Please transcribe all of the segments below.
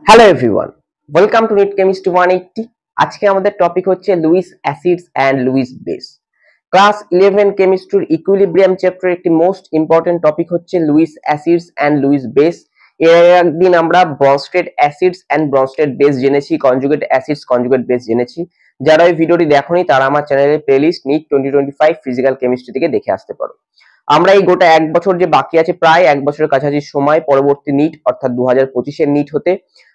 Hello everyone, welcome to NEET chemistry 180। আজকে আমাদের topic হচ্ছে Lewis acids and Lewis base. Class 11 কেমিস্ট্রির equilibrium chapter একটি মোস্ট ইম্পর্টেন্ট টপিক হচ্ছে Lewis acids and Lewis base. এর একদিন আমরা Bronsted acids and Bronsted base জেনেছি, কনজুগেট অ্যাসিডস কনজুগেট বেস জেনেছি। যারা এই ভিডিওটি দেখোনি তারা আমার চ্যানেলের প্লেলিস্ট নিট 2025 ফিজিক্যাল কেমিস্ট্রি থেকে দেখে আসতে পারো। আমরা এই গোটা এক বছর যে বাকি আছে, প্রায় এক বছরের কাছাকাছি সময় পরবর্তী নিট অর্থাৎ 2025-এর নিট হতে,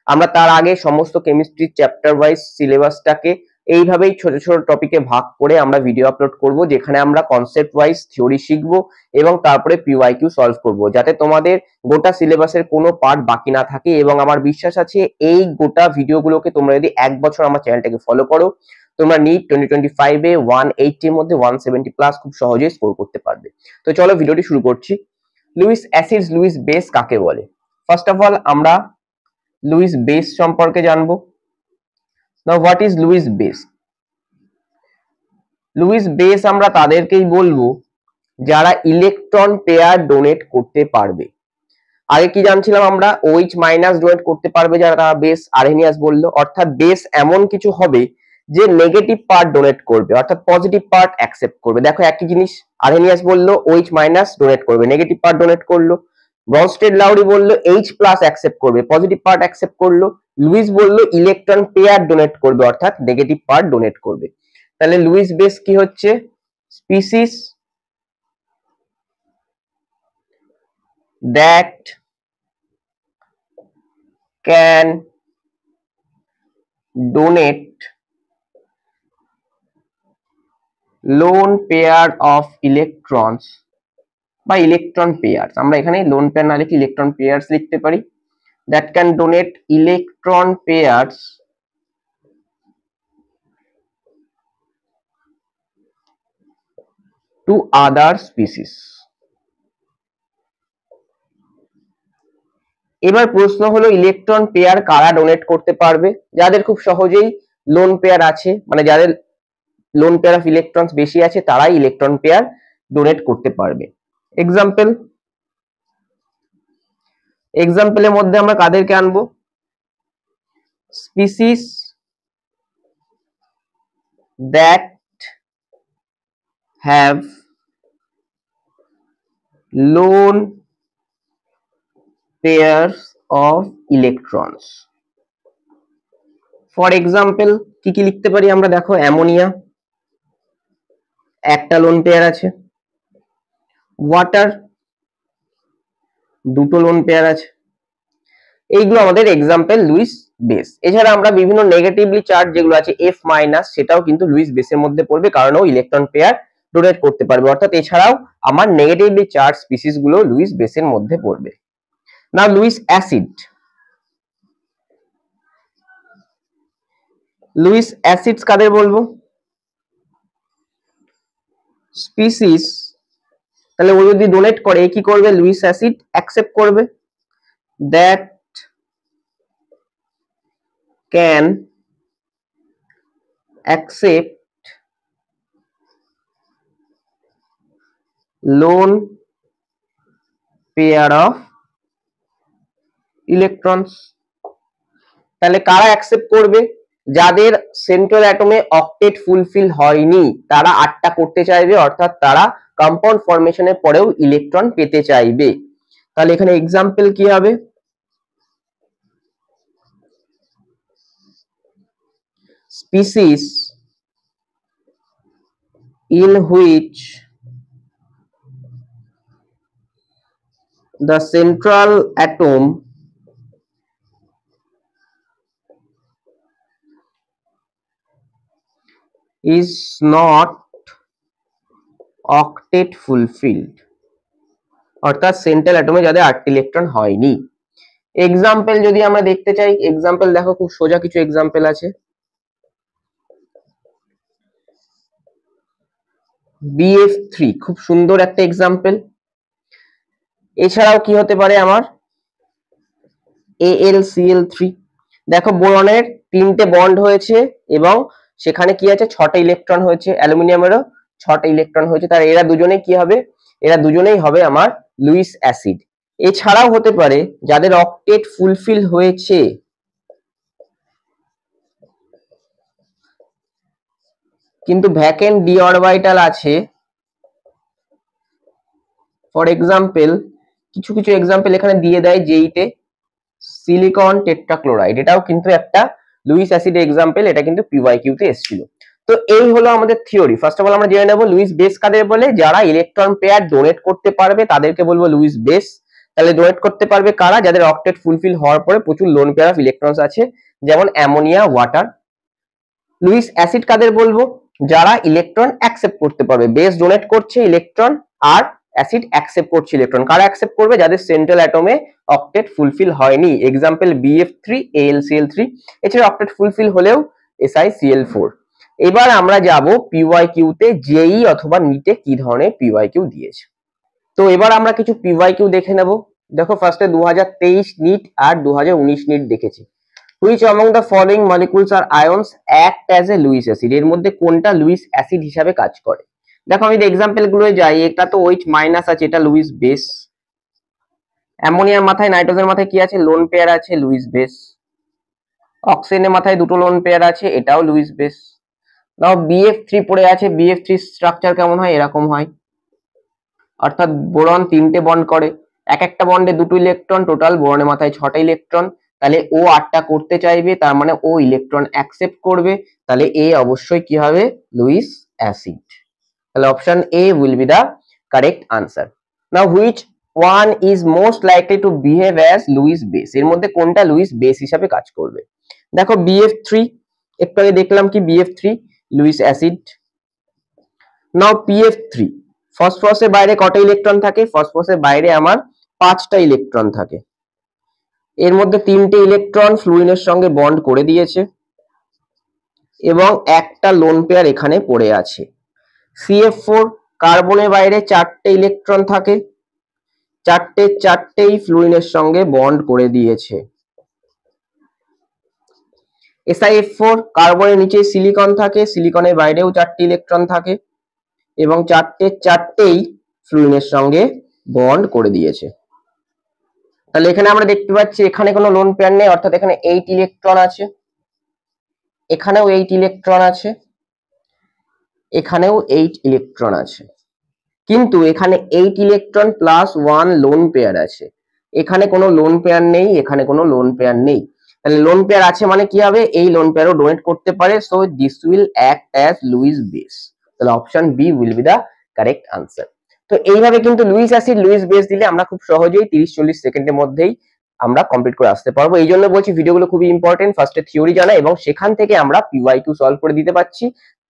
আমরা তার আগে সমস্ত কেমিস্ট্রি চ্যাপ্টার ওয়াইজ সিলেবাসটাকে এইভাবেই ছোট ছোট টপিকে ভাগ করে আমরা ভিডিও আপলোড করব, যেখানে আমরা কনসেপ্ট ওয়াইজ থিওরি শিখব এবং তারপরে পিওয়াইকিউ সলভ করব, যাতে তোমাদের গোটা সিলেবাসের কোনো পার্ট বাকি না থাকে। এবং আমার বিশ্বাস আছে এই গোটা ভিডিওগুলোকে তোমরা যদি এক বছর আমার চ্যানেলটাকে ফলো করো, তোমরা নিট 2025-এ 180-এর মধ্যে 170 প্লাস খুব সহজেই স্কোর করতে পারবে। তো চলো ভিডিওটি শুরু করছি। লুইস অ্যাসিডস লুইস বেস কাকে বলে? ফার্স্ট অফ অল আমরা লুইস বেস সম্পর্কে জানবো। Now what is Luis base? Luis base আমরা তাদেরকেই বলবো যারা ইলেকট্রন পেয়ার ডোনেট করতে পারবে। আগে কি জানছিলাম আমরা? OH মাইনাস ডোনেট করতে পারবে যারা, তারা বেস। আরহেনিয়াস বললো অর্থাৎ বেস এমন কিছু হবে যে নেগেটিভ পার্ট ডোনেট করবে অর্থাৎ পজিটিভ পার্ট অ্যাকসেপ্ট করবে। দেখো একই জিনিস, আরহেনিয়াস বললো OH মাইনাস ডোনেট করবে, নেগেটিভ পার্ট ডোনেট করলো। ব্রনস্টেড লাউরি বললো H প্লাস অ্যাকসেপ্ট করবে, পজিটিভ পার্ট অ্যাকসেপ্ট করলো। লুইস বললো ইলেকট্রন পেয়ার ডোনেট করবে অর্থাৎ নেগেটিভ পার্ট ডোনেট করবে। তাহলে লুইস বেস কি হচ্ছে? Species that can donate lone pair of electrons বা ইলেকট্রন পেয়ার্স, আমরা এখানে লোন পেয়ার না লিখে ইলেকট্রন পেয়ার্স লিখতে পারি। that can donate electron pairs to other species। এবার প্রশ্ন হলো ইলেকট্রন পেয়ার কারা ডোনেট করতে পারবে? যাদের খুব সহজেই লোন পেয়ার আছে, মানে যাদের লোন পেয়ার অফ ইলেকট্রনস বেশি আছে, তারাই ইলেকট্রন পেয়ার ডোনেট করতে পারবে। এক্সাম্পলের মধ্যে আমরা কাদেরকে আনবো? Species that have lone pairs of electrons। For example কি কি লিখতে পারি আমরা? দেখো অ্যামোনিয়া একটা লোন পেয়ার আছে, ওয়াটার দুটো লোন পেয়ার আছে। এইগুলো আমাদের এক্সাম্পল লুইস বেস। এছাড়া আমরা বিভিন্ন নেগেটিভলি চার্জ যেগুলো আছে F মাইনাস, সেটাও কিন্তু লুইস বেসের মধ্যে পড়বে, কারণ ও ইলেকট্রন পেয়ার ডোনেট করতে পারবে। অর্থাৎ এছাড়াও আমার নেগেটিভলি চার্জ স্পিসিস গুলো লুইস বেসের মধ্যে পড়বে। না লুইস অ্যাসিড, লুইস অ্যাসিডস কাদের বলবো? স্পিসিস, তাহলে ও যদি ডোনেট করে কি করবে? লুইস অ্যাসিড অ্যাকসেপ্ট করবে। That can accept lone pair of electrons. তাহলে কারা অ্যাকসেপ্ট করবে? যাদের সেন্ট্রাল অ্যাটমে অক্টেট ফুলফিল হয়নি, তারা 8টা করতে চাইবে, অর্থাৎ তারা কম্পাউন্ড ফরমেশনের পরেও ইলেকট্রন পেতে চাইবে। তাহলে এখানে এক্সাম্পল কি হবে? Species in which the central atom is not octet fulfilled, অর্থাৎ সেন্ট্রাল অ্যাটমে যাদের 8টি ইলেকট্রন হয়নি। এক্সাম্পল যদি আমরা দেখতে চাই, এক্সাম্পল দেখো খুব সোজা কিছু এক্সাম্পল আছে। BF3 খুব সুন্দর একটা এক্সাম্পল। এছাড়াও কি হতে পারে আমার? AlCl3। দেখো বোরনের 3টে বন্ড হয়েছে এবং সেখানে কি আছে? 6টা ইলেকট্রন হয়েছে। অ্যালুমিনিয়ামেরও 6টা ইলেকট্রন হয়েছে। তার এরা দুজনে কি হবে? এরা দুজনেই হবে আমার লুইস অ্যাসিড। এছাড়াও হতে পারে যাদের অক্টেট ফুলফিল হয়েছে, কিন্তু ভ্যাকেন্ট ডি অরবিটাল আছে। ফর এক্সাম্পল কিছু কিছু এক্সাম্পল এখানে দিয়ে দেয় জেইতে, সিলিকন টেট্রাক্লোরাইড, এটাও কিন্তু একটা লুইস অ্যাসিডের এক্সাম্পল, এটা কিন্তু পিওয়াইকিউ তে এসেছিল। তো এই হলো আমাদের থিওরি। ফার্স্ট অফ অল আমরা জেনে নেব লুইস বেস কাদের বলে, যারা ইলেকট্রন পেয়ার ডোনেট করতে পারবে তাদেরকে বলবো লুইস বেস। তাহলে ডোনেট করতে পারবে কারা, যাদের অক্টেট ফুলফিল হওয়ার পরে প্রচুর লোন পেয়ার অফ ইলেকট্রনস আছে, যেমন অ্যামোনিয়া, ওয়াটার। লুইস অ্যাসিড কাদের বলবো, যারা ইলেকট্রন অ্যাকসেপ্ট করতে পারবে, বেস ডোনেট করছে ইলেকট্রন আর অ্যাসিড অ্যাকসেপ্ট করছে ইলেকট্রন। কারা অ্যাকসেপ্ট করবে, যাদের সেন্ট্রাল অ্যাটমে অক্টেট ফুলফিল হয়নি, এক্সাম্পল BF3 AlCl3। এছাড়া অক্টেট ফুলফিল হলেও SiCl4। এবার আমরা যাব পিওয়াইকিউ তে, জেই অথবা নিটে কি ধরনের পিওয়াইকিউ দিয়েছে। তো এবার আমরা কিছু পিওয়াইকিউ দেখে নেব। দেখো ফার্স্টে 2023 নিট আর 2019 নিট দেখেছি। Which among the following molecules or ions act as a Lewis acid? এর মধ্যে কোনটা লুইস অ্যাসিড হিসাবে কাজ করে? দেখো আমি এক্সাম্পল গুলো যাই, এটা তো OH মাইনাস আছে, এটা লুইস বেস। অ্যামোনিয়ার মাথায় নাইট্রোজেনের মাথায় কি আছে, লোন পেয়ার আছে, লুইস বেস। অক্সিজেনের মাথায় দুটো লোন পেয়ার আছে, এটাও লুইস বেস। নাও BF3 পড়ে আছে, BF3 স্ট্রাকচার কেমন হয়, এরকম হয়, অর্থাৎ বোরন 3টে বন্ড করে, এক একটা বন্ডে 2টো ইলেকট্রন, টোটাল বোরনের মাথায় 6টা ইলেকট্রন। তাহলে ও 8টা করতে চাইবে, তার মানে ও ইলেকট্রন অ্যাকসেপ্ট করবে, তাহলে এ অবশ্যই কি হবে, লুইস অ্যাসিড। তাহলে option A will be the correct answer. Now which one is most likely to behave as Lewis base? এর মধ্যে কোনটা লুইস বেস হিসাবে কাজ করবে? দেখো BF3, একটু আগে দেখলাম কি BF3 লুইস অ্যাসিড। নাও PF3, ফসফরাসের বাইরে কটা ইলেকট্রন থাকে, ফসফরাসের বাইরে আমার 5টা ইলেকট্রন থাকে, এর মধ্যে 3টে ইলেকট্রন ফ্লুইনের সঙ্গে বন্ড করে দিয়েছে এবং একটা লোন পেয়ার এখানে পড়ে আছে। CF4, কার্বনের বাইরে 4টে ইলেকট্রন থাকে, চারটেই ফ্লুইনের সঙ্গে বন্ড করে দিয়েছে। SiF4, কার্বনের নিচে সিলিকন থাকে, সিলিকনের বাইরেও 4টে ইলেকট্রন থাকে এবং চারটেই ফ্লুইনের সঙ্গে বন্ড করে দিয়েছে। তাহলে এখানে আমরা দেখতে পাচ্ছি এখানে কোনো লোন পেয়ার নেই, অর্থাৎ এখানে 8 ইলেকট্রন আছে, এখানেও 8 ইলেকট্রন আছে, এখানেও 8 ইলেকট্রন আছে, কিন্তু এখানে 8 ইলেকট্রন প্লাস 1 লোন পেয়ার আছে, এখানে কোনো লোন পেয়ার নেই, এখানে কোনো লোন পেয়ার নেই। তাহলে লোন পেয়ার আছে মানে কি হবে, এই লোন পেয়ারও ডোনেট করতে পারে, so this will act as Lewis base. তাহলে option B will be the correct answer. তো এইভাবে কিন্তু লুইস অ্যাসিড লুইস বেস দিলে আমরা খুব সহজেই 30-40 সেকেন্ডের মধ্যেই আমরা কমপ্লিট করে আসতে পারবো। এই জন্য বলছি ভিডিওগুলো খুবই ইম্পর্টেন্ট, ফার্স্টে থিওরি জানা এবং সেখান থেকে আমরা পিওয়াইকিউ সলভ করে দিতে পারছি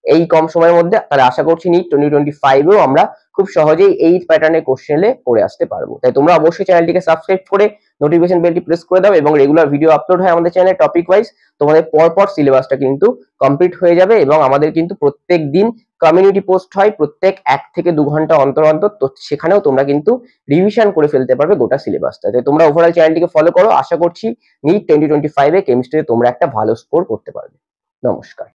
এই কম সময়ের মধ্যে। তাহলে আশা করছি নিট 2025 এও আমরা খুব সহজেই এই প্যাটার্নের কোশ্চেনে করে আসতে পারবো। তাই তোমরা অবশ্যই চ্যানেলটিকে সাবস্ক্রাইব করে নোটিফিকেশন বেলটি প্রেস করে দাও এবং রেগুলার ভিডিও আপলোড হয় আমাদের চ্যানেলে টপিক ওয়াইজ, তোমাদের পরপর সিলেবাসটা কিন্তু কমপ্লিট হয়ে যাবে এবং আমাদের কিন্তু প্রত্যেক দিন কমিউনিটি পোস্ট হয় প্রত্যেক 1 থেকে 2 ঘন্টা অন্তর অন্তর, তো সেখানেও তোমরা কিন্তু রিভিশন করে ফেলতে পারবে গোটা সিলেবাসটা। তাই তোমরা ওভারঅল চ্যানেলটিকে ফলো করো, আশা করছি নিট 2025 এ কেমিস্ট্রিতে তোমরা একটা ভালো স্কোর করতে পারবে। নমস্কার।